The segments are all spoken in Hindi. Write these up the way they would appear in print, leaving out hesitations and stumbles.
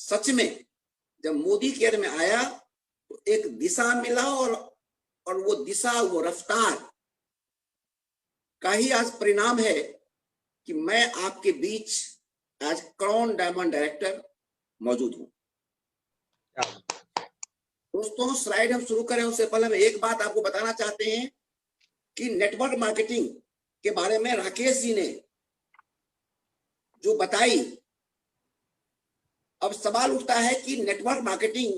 सच में जब मोदी केयर में आया तो एक दिशा मिला और वो दिशा, वो रफ्तार का ही आज परिणाम है कि मैं आपके बीच आज क्राउन डायमंड डायरेक्टर मौजूद हूं। दोस्तों, स्लाइड हम शुरू करें उससे पहले हम एक बात आपको बताना चाहते हैं कि नेटवर्क मार्केटिंग के बारे में राकेश जी ने जो बताई, अब सवाल उठता है कि नेटवर्क मार्केटिंग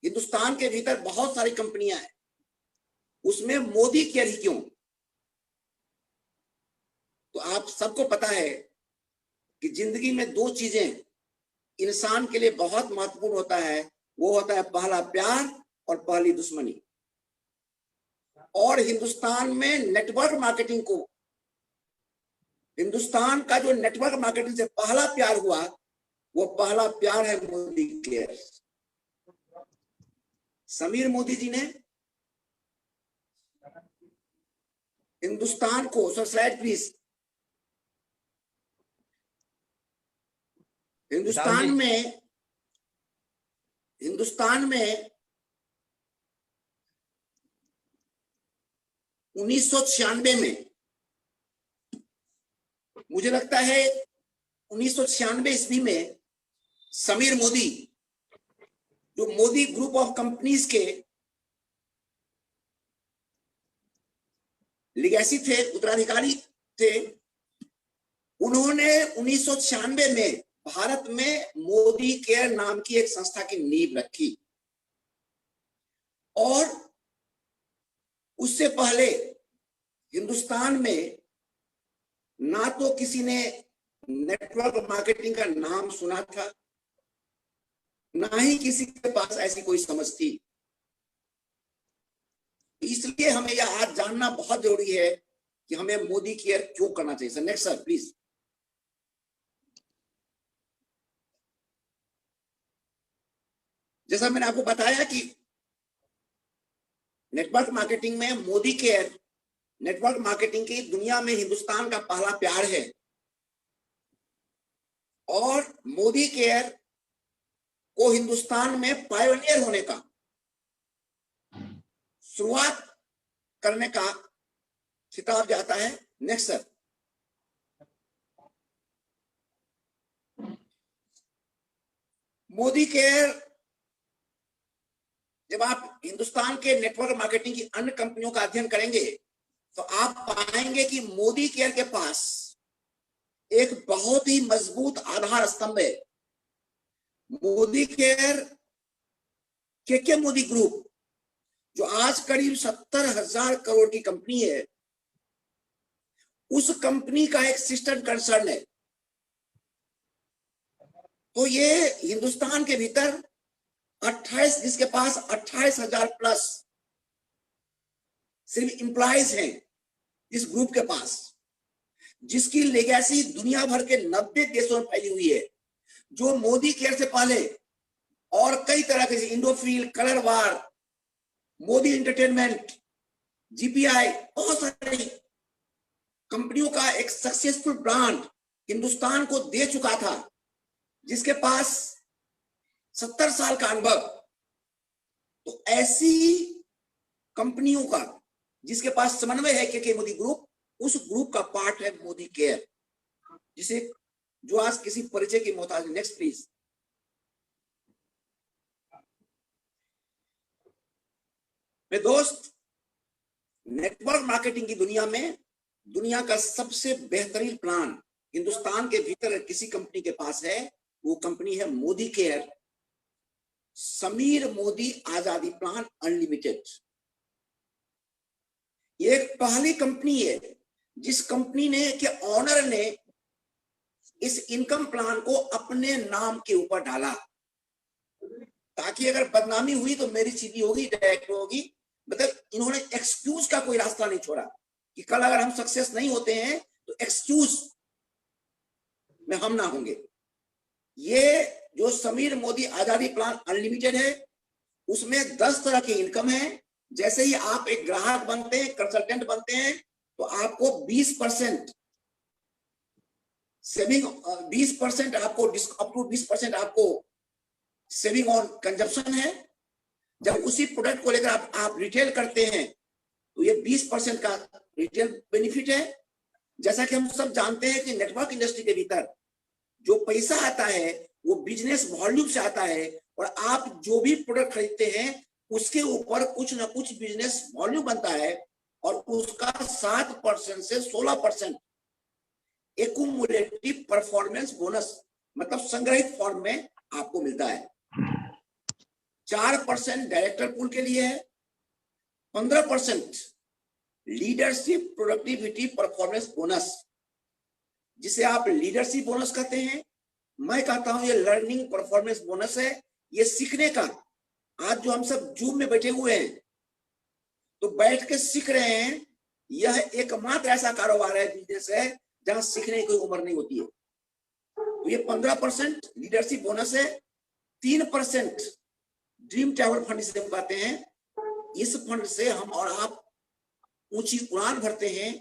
हिंदुस्तान के भीतर बहुत सारी कंपनियां हैं, उसमें मोदी केयर ही क्यों? तो आप सबको पता है कि जिंदगी में दो चीजें इंसान के लिए बहुत महत्वपूर्ण होता है, वो होता है पहला प्यार और पहली दुश्मनी। और हिंदुस्तान में नेटवर्क मार्केटिंग को, हिंदुस्तान का जो नेटवर्क मार्केटिंग से पहला प्यार हुआ, वो पहला प्यार है मोदी केयर। समीर मोदी जी ने हिंदुस्तान को, सर स्लाइड प्लीज, हिंदुस्तान में 1996 में, मुझे लगता है 1996 ईस्वी में समीर मोदी, जो मोदी ग्रुप ऑफ कंपनीज के लीगेसी थे, उत्तराधिकारी थे, उन्होंने 1996 में भारत में मोदी केयर नाम की एक संस्था की नींव रखी। और उससे पहले हिंदुस्तान में ना तो किसी ने नेटवर्क मार्केटिंग का नाम सुना था, ना ही किसी के पास ऐसी कोई समझ थी। इसलिए हमें यह आज जानना बहुत जरूरी है कि हमें मोदी केयर क्यों करना चाहिए। Sir next sir please. जैसा मैंने आपको बताया कि नेटवर्क मार्केटिंग में मोदी केयर नेटवर्क मार्केटिंग की दुनिया में हिंदुस्तान का पहला प्यार है। और मोदी केयर को हिंदुस्तान में पायोनियर होने का, शुरुआत करने का खिताब जाता है। Next sir. मोदी केयर, जब आप हिंदुस्तान के नेटवर्क मार्केटिंग की अन्य कंपनियों का अध्ययन करेंगे तो आप पाएंगे कि मोदी केयर के पास एक बहुत ही मजबूत आधार स्तंभ है। मोदी केयर के मोदी ग्रुप, जो आज करीब 70,000 करोड़ की कंपनी है, उस कंपनी का एक सिस्टर कंसर्न है। तो ये हिंदुस्तान के भीतर 28, जिसके पास 28,000 प्लस सिर्फ एम्प्लॉइज हैं इस ग्रुप के पास, जिसकी लेगेसी दुनिया भर के 90 देशों में फैली हुई है, जो मोदी केयर से पहले और कई तरह के इंडोफील, कलर वार, मोदी एंटरटेनमेंट, जीपीआई, बहुत सारी कंपनियों का एक सक्सेसफुल ब्रांड हिंदुस्तान को दे चुका था, जिसके पास 70 साल का अनुभव। तो ऐसी कंपनियों का जिसके पास समन्वय है के मोदी ग्रुप, उस ग्रुप का पार्ट है मोदी केयर, जिसे जो आज किसी परिचय की मोहताज। Next please. मेरे दोस्त, नेटवर्क मार्केटिंग की दुनिया में दुनिया का सबसे बेहतरीन प्लान हिंदुस्तान के भीतर किसी कंपनी के पास है, वो कंपनी है मोदी केयर, समीर मोदी आजादी प्लान अनलिमिटेड। ये एक पहली कंपनी है जिस कंपनी ने के ऑनर ने इस इनकम प्लान को अपने नाम के ऊपर डाला, ताकि अगर बदनामी हुई तो मेरी सीधी होगी, डायरेक्ट होगी। मतलब इन्होंने एक्सक्यूज का कोई रास्ता नहीं छोड़ा कि कल अगर हम सक्सेस नहीं होते हैं तो एक्सक्यूज में हम ना होंगे। ये जो समीर मोदी आजादी प्लान अनलिमिटेड है, उसमें 10 तरह की इनकम है। जैसे ही आप एक ग्राहक बनते हैं, कंसल्टेंट बनते हैं, तो आपको 20% सेविंग, 20% आपको अप टू 20% आपको सेविंग ऑन कंजप्शन है। जब उसी प्रोडक्ट को लेकर आप रिटेल करते हैं तो ये 20% का रिटेल बेनिफिट है। जैसा कि हम सब जानते हैं कि नेटवर्क इंडस्ट्री के भीतर जो पैसा आता है वो बिजनेस वॉल्यूम से आता है, और आप जो भी प्रोडक्ट खरीदते हैं उसके ऊपर कुछ ना कुछ बिजनेस वॉल्यूम बनता है, और उसका 7% से 16% एक्यूमुलेटिव परफॉर्मेंस बोनस मतलब संग्रहित फॉर्म में आपको मिलता है। 4% डायरेक्टर पूल के लिए है, 15% लीडरशिप प्रोडक्टिविटी परफॉर्मेंस बोनस, जिसे आप लीडरशिप बोनस कहते हैं। मैं कहता हूं ये लर्निंग परफॉर्मेंस बोनस है, ये सीखने का। आज जो हम सब जूम में बैठे हुए हैं तो बैठ के सीख रहे हैं, यह एकमात्र ऐसा कारोबार है, बिजनेस है, जहां सीखने की कोई उम्र नहीं होती है। तो ये 15% लीडरशिप बोनस है। 3% ड्रीम ट्रैवल फंड से हम कहते हैं। इस फंड से हम और आप ऊंची उड़ान भरते हैं,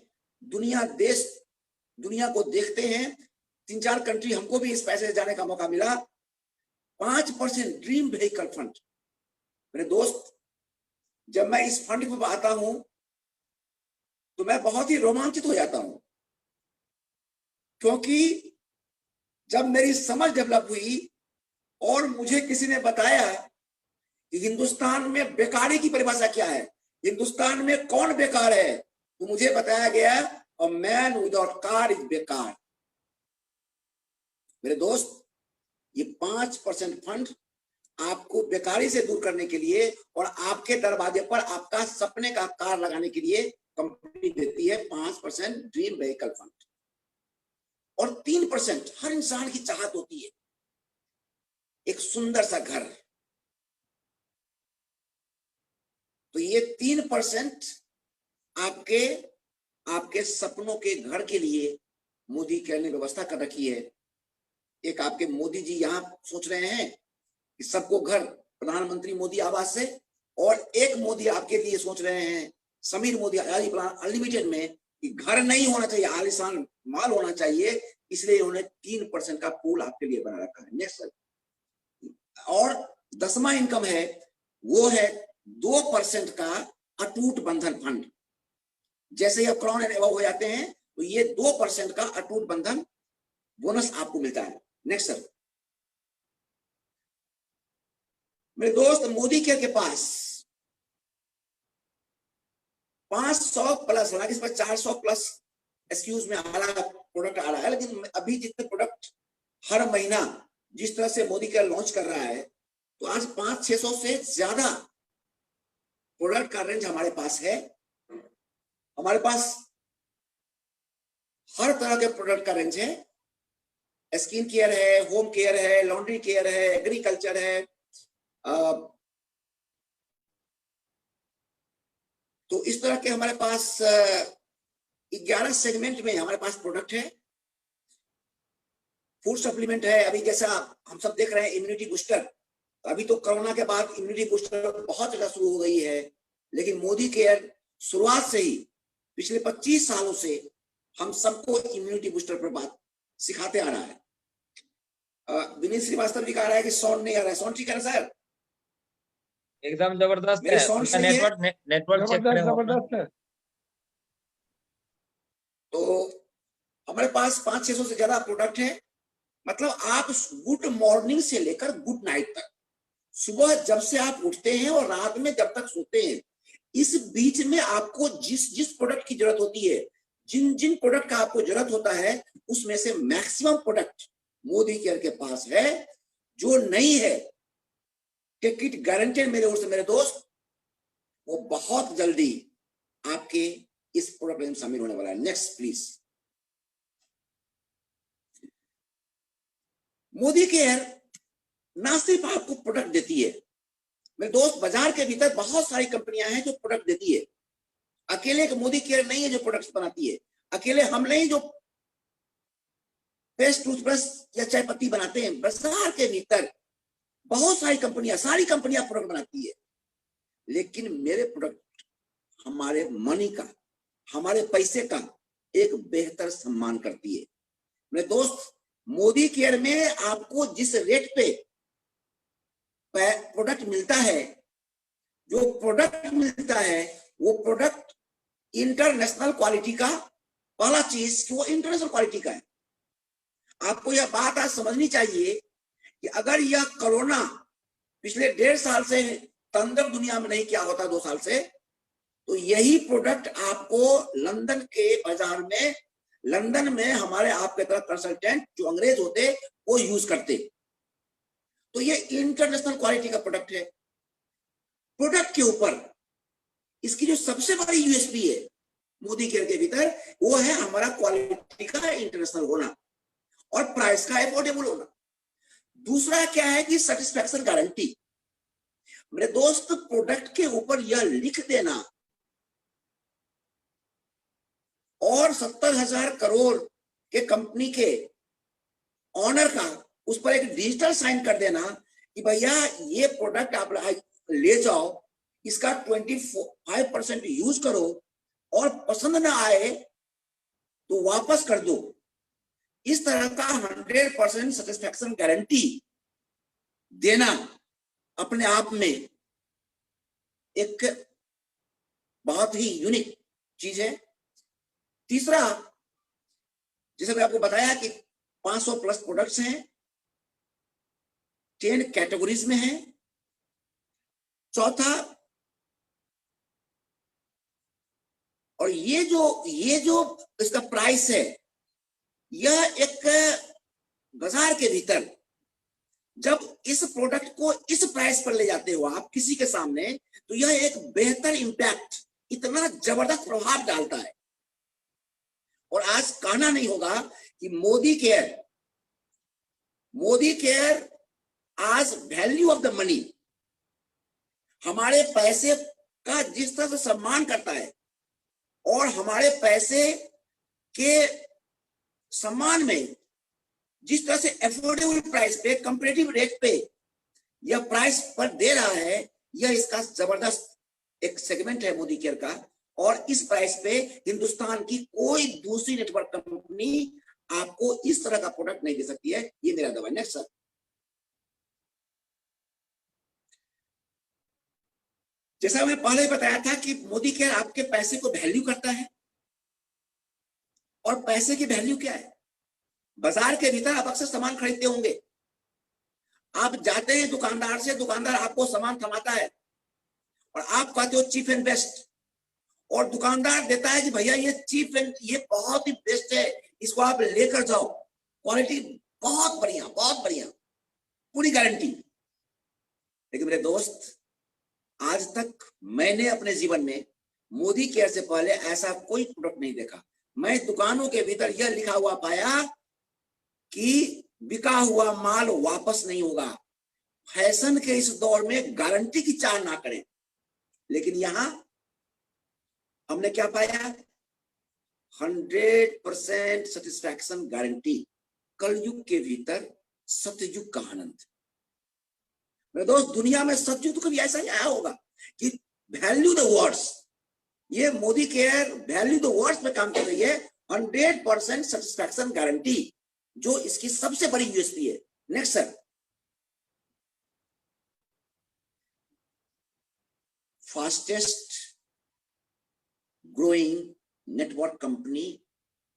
दुनिया को देखते हैं। 3-4 कंट्री हमको भी इस पैसे से जाने का मौका मिला। 5% ड्रीम व्हीकल फंड। मेरे दोस्त, जब मैं इस फंड पर आता हूं तो मैं बहुत ही रोमांचित हो जाता हूं, क्योंकि जब मेरी समझ डेवलप हुई और मुझे किसी ने बताया कि हिंदुस्तान में बेकारी की परिभाषा क्या है, हिंदुस्तान में कौन बेकार है, तो मुझे बताया गया a man without car is बेकार। मेरे दोस्त, ये 5% फंड आपको बेकारी से दूर करने के लिए और आपके दरवाजे पर आपका सपने का कार लगाने के लिए कंपनी देती है। 5% ड्रीम व्हीकल फंड, और 3% हर इंसान की चाहत होती है एक सुंदर सा घर। तो ये 3% आपके सपनों के घर के लिए मोदी केयर ने व्यवस्था कर रखी है। एक आपके मोदी जी यहां सोच रहे हैं कि सबको घर, प्रधानमंत्री मोदी आवास से, और एक मोदी आपके लिए सोच रहे हैं, समीर मोदी अनलिमिटेड में, कि घर नहीं होना चाहिए, आलीशान माल होना चाहिए, इसलिए उन्होंने 3% का पूल आपके लिए बना रखा है। Next sir. और 10वां इनकम है, वो है 2% का अटूट बंधन फंड। जैसे ही क्राउन एंड एबव हो जाते हैं तो ये 2% का अटूट बंधन बोनस आपको मिलता है। Next sir. मेरे दोस्त, मोदी केयर के पास 500 प्लस, हालांकि इस पर 400 प्लस एसक्यूज में आ रहा प्रोडक्ट आ रहा है, लेकिन अभी जितने प्रोडक्ट हर महीना जिस तरह से मोदी केयर लॉन्च कर रहा है, तो आज 500-600 से ज्यादा प्रोडक्ट का रेंज हमारे पास है। हमारे पास हर तरह के प्रोडक्ट का रेंज है। स्किन केयर है, होम केयर है, लॉन्ड्री केयर है, एग्रीकल्चर है। तो इस तरह के हमारे पास 11 सेगमेंट में हमारे पास प्रोडक्ट है। फूड सप्लीमेंट है, अभी जैसा हम सब देख रहे हैं इम्यूनिटी बूस्टर, अभी तो कोरोना के बाद इम्यूनिटी बूस्टर बहुत ज्यादा शुरू हो गई है, लेकिन मोदी केयर शुरुआत से ही पिछले 25 सालों से हम सबको इम्यूनिटी बूस्टर पर बात सिखाते आ रहा है। विनीत श्रीवास्तव जी कह रहा है कि साउंड नहीं आ रहा है। साउंड ठीक है ना सर? एकदम जबरदस्त मेरे है। साउंड उनका सही है? नेटवर्क चेक करें। जबरदस्त है। तो हमारे पास 500-600 से ज्यादा प्रोडक्ट है। मतलब आप गुड मॉर्निंग से लेकर गुड नाइट तक, सुबह जब से आप उठते हैं और रात में जब तक सोते हैं, इस बीच में आपको जिस प्रोडक्ट की जरूरत होती है, जिन प्रोडक्ट का आपको जरूरत होता है, उसमें से मैक्सिमम प्रोडक्ट मोदी केयर के पास है। जो नहीं है, टेक इट गारंटेड मेरे ओर से मेरे दोस्त, वो बहुत जल्दी आपके इस प्रोडक्ट में शामिल होने वाला है। Next please. मोदी केयर ना सिर्फ आपको प्रोडक्ट देती है मेरे दोस्त, बाजार के भीतर बहुत सारी कंपनियां हैं जो प्रोडक्ट देती है। अकेले एक मोदी केयर नहीं है जो प्रोडक्ट्स बनाती है। अकेले हम नहीं जो पेस्ट, टूथब्रश या चाय पत्ती बनाते हैं। बाजार के भीतर बहुत सारी कंपनियां प्रोडक्ट बनाती है, लेकिन मेरे प्रोडक्ट हमारे मनी का, हमारे पैसे का एक बेहतर सम्मान करती है। मेरे दोस्त, मोदी केयर में आपको जिस रेट पे प्रोडक्ट मिलता है, जो प्रोडक्ट मिलता है वो प्रोडक्ट इंटरनेशनल क्वालिटी का, पहला चीज कि वो इंटरनेशनल क्वालिटी का है। आपको यह बात आज समझनी चाहिए कि अगर यह कोरोना पिछले 1.5 साल से तंदर दुनिया में नहीं किया होता, 2 साल से, तो यही प्रोडक्ट आपको लंदन के बाजार में, लंदन में हमारे आपके तरह कंसल्टेंट जो अंग्रेज होते वो यूज करते। तो ये इंटरनेशनल क्वालिटी का प्रोडक्ट है। प्रोडक्ट के ऊपर इसकी जो सबसे बड़ी यूएसपी है मोदी केयर के भीतर, वो है हमारा क्वालिटी का इंटरनेशनल होना और प्राइस का अफोर्डेबल होना। दूसरा क्या है कि सेटिस्फैक्शन गारंटी। मेरे दोस्त, प्रोडक्ट के ऊपर यह लिख देना और 70,000 करोड़ के कंपनी के ऑनर का उस पर एक डिजिटल साइन कर देना कि भैया ये प्रोडक्ट आप ले जाओ, इसका 25% यूज करो और पसंद ना आए तो वापस कर दो। इस तरह का 100% सेटिस्फैक्शन गारंटी देना अपने आप में एक बहुत ही यूनिक चीज है। तीसरा, जैसे मैंने आपको बताया कि 500 प्लस प्रोडक्ट्स हैं, 10 कैटेगरीज में हैं। चौथा, और ये जो इसका प्राइस है, यह एक बाजार के भीतर जब इस प्रोडक्ट को इस प्राइस पर ले जाते हो आप किसी के सामने, तो यह एक बेहतर इंपैक्ट, इतना जबरदस्त प्रभाव डालता है। और आज कहना नहीं होगा कि मोदी केयर आज वैल्यू ऑफ द मनी, हमारे पैसे का जिस तरह से सम्मान करता है और हमारे पैसे के सम्मान में जिस तरह से अफोर्डेबल प्राइस पे, कंपेटिटिव रेट पे यह प्राइस पर दे रहा है, यह इसका जबरदस्त एक सेगमेंट है मोदी केयर का। और इस प्राइस पे हिंदुस्तान की कोई दूसरी नेटवर्क कंपनी आपको इस तरह का प्रोडक्ट नहीं दे सकती है। ये मेरा दावा। Next sir. जैसा मैं पहले बताया था कि मोदी केयर आपके पैसे को वैल्यू करता है। और पैसे की वैल्यू क्या है? बाजार के भीतर आप अक्सर सामान खरीदते होंगे, आप जाते हैं दुकानदार से, दुकानदार आपको सामान थमाता है और आप कहते हो चीप एंड बेस्ट, और दुकानदार देता है कि भैया ये चीप एंड, ये बहुत ही बेस्ट है, इसको आप लेकर जाओ, क्वालिटी बहुत बढ़िया, बहुत बढ़िया, पूरी गारंटी। लेकिन मेरे दोस्त, आज तक मैंने अपने जीवन में मोदी केयर से पहले ऐसा कोई प्रोडक्ट नहीं देखा। मैं दुकानों के भीतर यह लिखा हुआ पाया कि बिका हुआ माल वापस नहीं होगा। फैशन के इस दौर में गारंटी की चाह ना करें। लेकिन यहां हमने क्या पाया? 100% सेटिस्फैक्शन गारंटी। कलयुग के भीतर सतयुग का आनंद। मेरे दोस्त, दुनिया में सतयुग तो कभी ऐसा नहीं आया होगा कि वैल्यू द वर्ड्स। ये Modicare value the words में काम कर रही है। 100% सेटिस्फैक्शन गारंटी, जो इसकी सबसे बड़ी यूएसपी है। Next sir. Fastest growing network company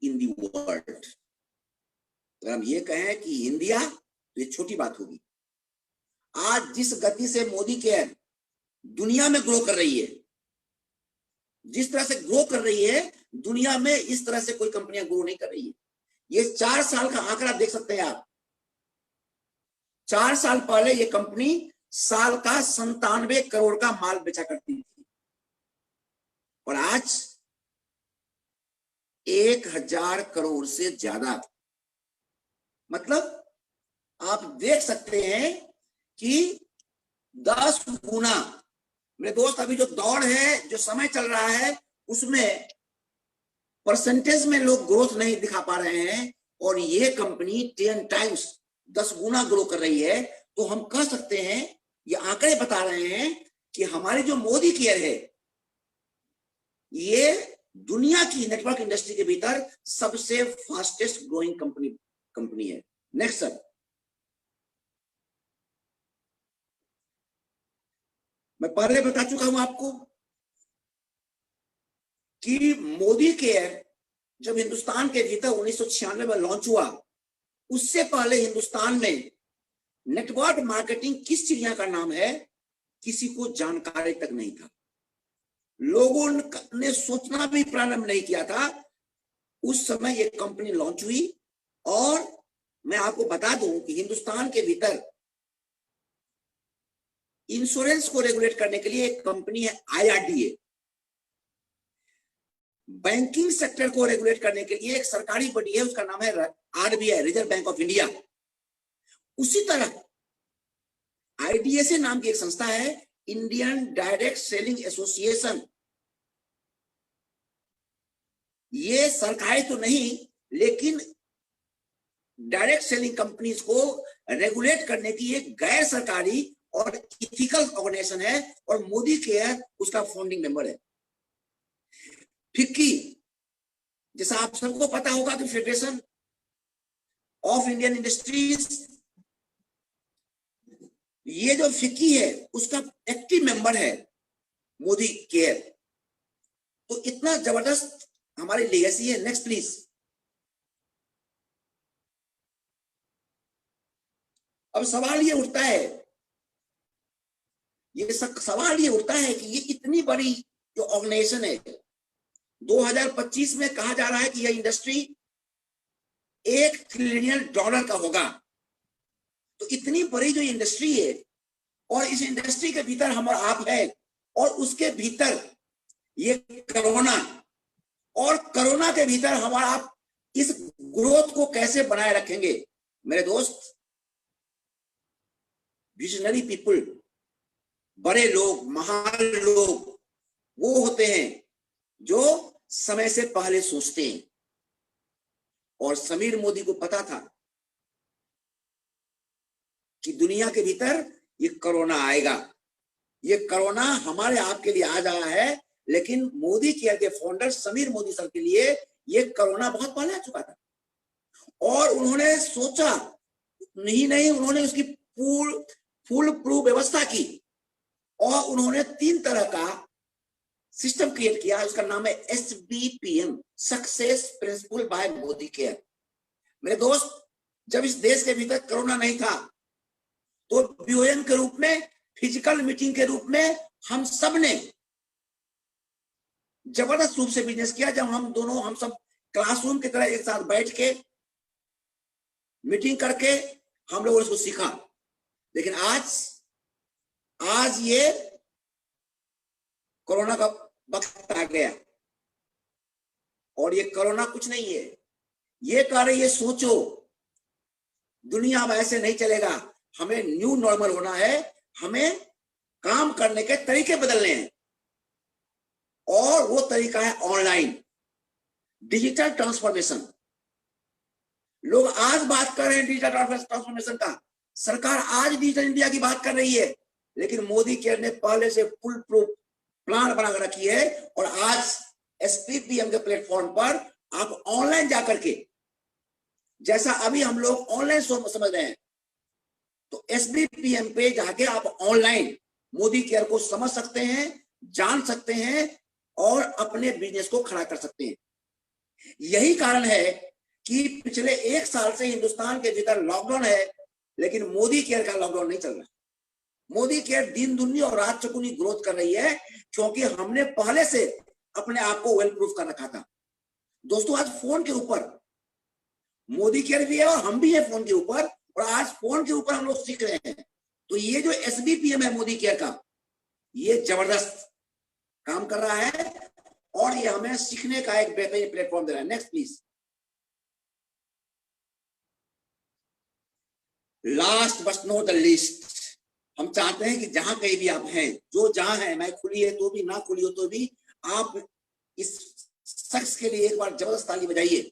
in the world. अगर हम ये कहें कि इंडिया, तो ये छोटी बात होगी। आज जिस गति से मोदी केयर दुनिया में ग्रो कर रही है, जिस तरह से ग्रो कर रही है, दुनिया में इस तरह से कोई कंपनियां ग्रो नहीं कर रही है। ये 4 साल का आंकड़ा देख सकते हैं आप। 4 साल पहले ये कंपनी साल का 97 करोड़ का माल बेचा करती थी, और आज 1000 करोड़ से ज्यादा। मतलब आप देख सकते हैं कि 10 गुना। मेरे दोस्त, अभी जो दौड़ है, जो समय चल रहा है, उसमें परसेंटेज में लोग ग्रोथ नहीं दिखा पा रहे हैं, और ये कंपनी 10 टाइम्स, 10 गुना ग्रो कर रही है। तो हम कह सकते हैं, ये आंकड़े बता रहे हैं कि हमारी जो मोदी केयर है, ये दुनिया की नेटवर्क इंडस्ट्री के भीतर सबसे फास्टेस्ट ग्रोइंग कंपनी है। Next sir. मैं पहले बता चुका हूं आपको कि मोदी केयर जब हिंदुस्तान के भीतर 1996 में लॉन्च हुआ, उससे पहले हिंदुस्तान में नेटवर्क मार्केटिंग किस चिड़िया का नाम है किसी को जानकारी तक नहीं था। लोगों ने सोचना भी प्रारंभ नहीं किया था। उस समय ये कंपनी लॉन्च हुई और मैं आपको बता दूं कि हिंदुस्तान के भीतर इंश्योरेंस को रेगुलेट करने के लिए एक कंपनी है IRDA। बैंकिंग सेक्टर को रेगुलेट करने के लिए एक सरकारी बॉडी है, उसका नाम है RBI, reserve bank of India. उसी तरह IDSA नाम की एक संस्था है, इंडियन डायरेक्ट सेलिंग एसोसिएशन। ये सरकारी तो नहीं, लेकिन डायरेक्ट सेलिंग कंपनीज को रेगुलेट करने की एक गैर सरकारी और इथिकल ऑर्गेनाइजेशन है और मोदी केयर उसका फाउंडिंग मेंबर है। फिक्की, जैसा आप सबको पता होगा कि फेडरेशन ऑफ इंडियन इंडस्ट्रीज, ये जो फिक्की है उसका एक्टिव मेंबर है मोदी केयर। तो इतना जबरदस्त हमारी लेगेसी है। Next please. अब सवाल ये उठता है कि ये इतनी बड़ी जो ऑर्गेनाइजेशन है, 2025 में कहा जा रहा है कि यह इंडस्ट्री $1 ट्रिलियन का होगा। तो इतनी बड़ी जो इंडस्ट्री है और इस इंडस्ट्री के भीतर हम और आप है और उसके भीतर ये कोरोना, और कोरोना के भीतर हमारा आप इस ग्रोथ को कैसे बनाए रखेंगे। मेरे दोस्त, विजनरी पीपल, बड़े लोग, महान लोग वो होते हैं जो समय से पहले सोचते हैं। और समीर मोदी को पता था कि दुनिया के भीतर ये कोरोना आएगा। ये कोरोना हमारे आपके लिए आ रहा है, लेकिन मोदी केयर के फाउंडर समीर मोदी सर के लिए ये कोरोना बहुत पहले आ चुका था। और उन्होंने सोचा नहीं, उन्होंने उसकी फुल प्रूफ व्यवस्था की और उन्होंने 3 तरह का सिस्टम क्रिएट किया। उसका नाम है SBPM, success principal bye Modi care. मेरे दोस्त, जब इस देश के भीतर कोरोना नहीं था तो BOM के रूप में, फिजिकल मीटिंग के रूप में हम सब ने जबरदस्त रूप से बिजनेस किया। जब हम सब क्लासरूम की तरह एक साथ बैठ के मीटिंग करके हम लोगों ने इसको सीखा। लेकिन आज ये कोरोना का वक्त आ गया और ये कोरोना कुछ नहीं है। ये कह रही है सोचो, दुनिया अब ऐसे नहीं चलेगा, हमें न्यू नॉर्मल होना है, हमें काम करने के तरीके बदलने हैं और वो तरीका है ऑनलाइन डिजिटल ट्रांसफॉर्मेशन। लोग आज बात कर रहे हैं डिजिटल ट्रांसफॉर्मेशन का, सरकार आज डिजिटल इंडिया की बात कर रही है, लेकिन मोदी केयर ने पहले से फुल प्रूफ प्लान बनाकर रखी है। और आज SBPM के प्लेटफॉर्म पर आप ऑनलाइन जाकर के, जैसा अभी हम लोग ऑनलाइन समझ रहे हैं, तो SBPM पे जाके आप ऑनलाइन मोदी केयर को समझ सकते हैं, जान सकते हैं और अपने बिजनेस को खड़ा कर सकते हैं। यही कारण है कि पिछले 1 साल से हिंदुस्तान के भीतर लॉकडाउन है, लेकिन मोदी केयर का लॉकडाउन नहीं चल रहा। मोदी केयर दिन दुनी और रात चौगुनी ग्रोथ कर रही है, क्योंकि हमने पहले से अपने आप को वेल प्रूफ कर रखा था। दोस्तों, आज फोन के ऊपर मोदी केयर भी है और हम भी है फोन के ऊपर, और आज फोन के ऊपर हम लोग सीख रहे हैं। तो ये जो SBPM है मोदी केयर का, ये जबरदस्त काम कर रहा है और ये हमें सीखने का एक बेहतरीन प्लेटफॉर्म दे रहा है। Next please. Last but not the least, हम चाहते हैं कि जहां कहीं भी आप हैं, जो जहां है, मैं खुली है तो भी, ना खुली हो तो भी, आप इस शख्स के लिए एक बार जबरदस्त ताली बजाइए।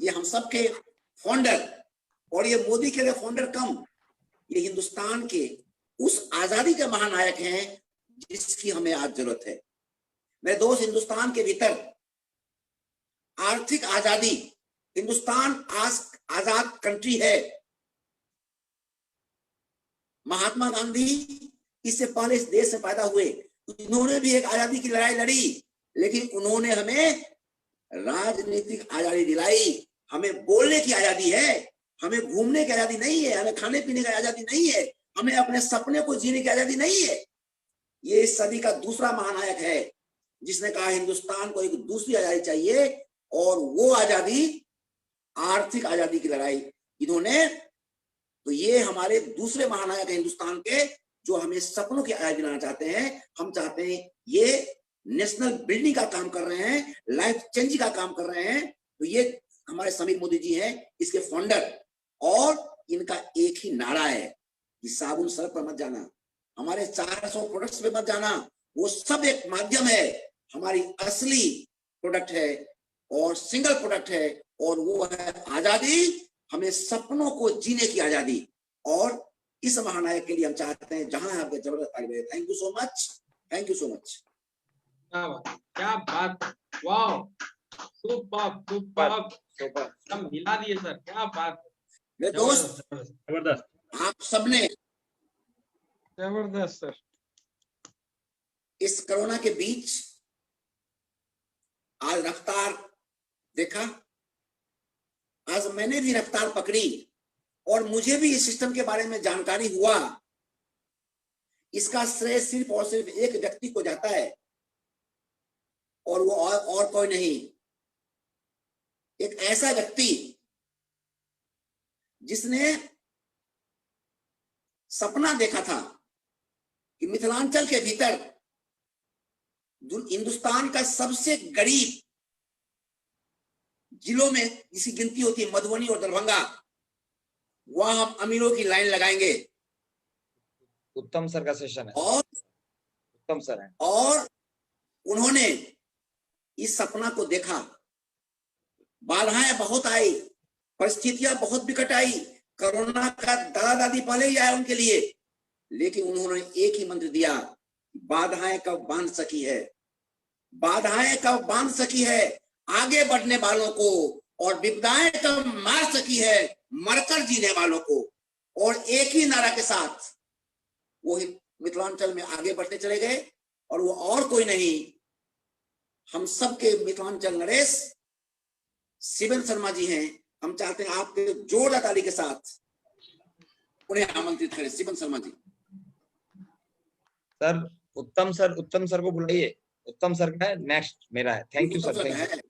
ये हम सब के फाउंडर, और ये मोदी के फाउंडर कम, ये हिंदुस्तान के उस आजादी के महानायक हैं जिसकी हमें आज जरूरत है। मेरे दोस्त, हिंदुस्तान के भीतर आर्थिक आजादी, हिंदुस्तान आज आजाद कंट्री है। महात्मा गांधी इससे पहले इस देश में पैदा हुए, इन्होंने भी एक आजादी की लड़ाई लड़ी, लेकिन उन्होंने हमें राजनीतिक आजादी दिलाई। हमें बोलने की आजादी है, हमें घूमने की आजादी नहीं है, हमें खाने पीने की आजादी नहीं है, हमें अपने सपने को जीने की आजादी नहीं है। ये इस सदी का दूसरा महानायक है जिसने कहा हिंदुस्तान को एक दूसरी आजादी चाहिए, और वो आजादी आर्थिक आजादी की लड़ाई इन्होंने। तो ये हमारे दूसरे महानायक हिंदुस्तान के, जो हमें सपनों की आजादी दिलाना चाहते हैं। हम चाहते हैं ये नेशनल बिल्डिंग का काम कर रहे हैं, लाइफ चेंजिंग का काम कर रहे हैं। तो ये हमारे समीर मोदी जी हैं, इसके फाउंडर, और इनका एक ही नारा है कि साबुन सड़क पर मत जाना, हमारे 400 प्रोडक्ट्स पे मत जाना, वो सब एक माध्यम है। हमारी असली प्रोडक्ट है और सिंगल प्रोडक्ट है, और वो है आजादी, हमें सपनों को जीने की आजादी। और इस महानायक के लिए हम चाहते हैं जहां आपके जबरदस्त आगे बढ़े। Thank you so much, thank you so much. क्या बात, वाह, सुपर सुपर सुपर, सब मिला दिए सर, क्या बात। मेरे दोस्त, जबरदस्त, आप सबने जबरदस्त सर। इस कोरोना के बीच आज रफ्तार देखा, आज मैंने भी रफ्तार पकड़ी, और मुझे भी इस सिस्टम के बारे में जानकारी हुआ। इसका श्रेय सिर्फ और सिर्फ एक व्यक्ति को जाता है, और वो और कोई नहीं। एक ऐसा व्यक्ति जिसने सपना देखा था कि मिथिलांचल के भीतर हिंदुस्तान का सबसे गरीब जिलों में जिसकी गिनती होती है मधुबनी और दरभंगा, वहां हम अमीरों की लाइन लगाएंगे। उत्तम सर का सेशन है, और उत्तम सर है। और उन्होंने इस सपना को देखा। बाधाएं बहुत आई, परिस्थितियां बहुत विकट आई, कोरोना का दादा दादी पहले ही आया उनके लिए, लेकिन उन्होंने एक ही मंत्र दिया, बाधाएं कब बांध सकी है, बाधाएं कब बांध सकी है आगे बढ़ने वालों को, और विपदाएं कब मार सकी है मरकर जीने वालों को। और एक ही नारा के साथ वो मिथिलांचल में आगे बढ़ते चले गए, और वो और कोई नहीं, हम सबके मिथिलांचल नरेश शिवन शर्मा जी हैं। हम चाहते हैं आपके जोरदार ताली के साथ उन्हें आमंत्रित करें। शिवन शर्मा जी। सर उत्तम सर को बुलाइए। उत्तम सर का है, नेक्स्ट मेरा है। Thank you sir, thank you.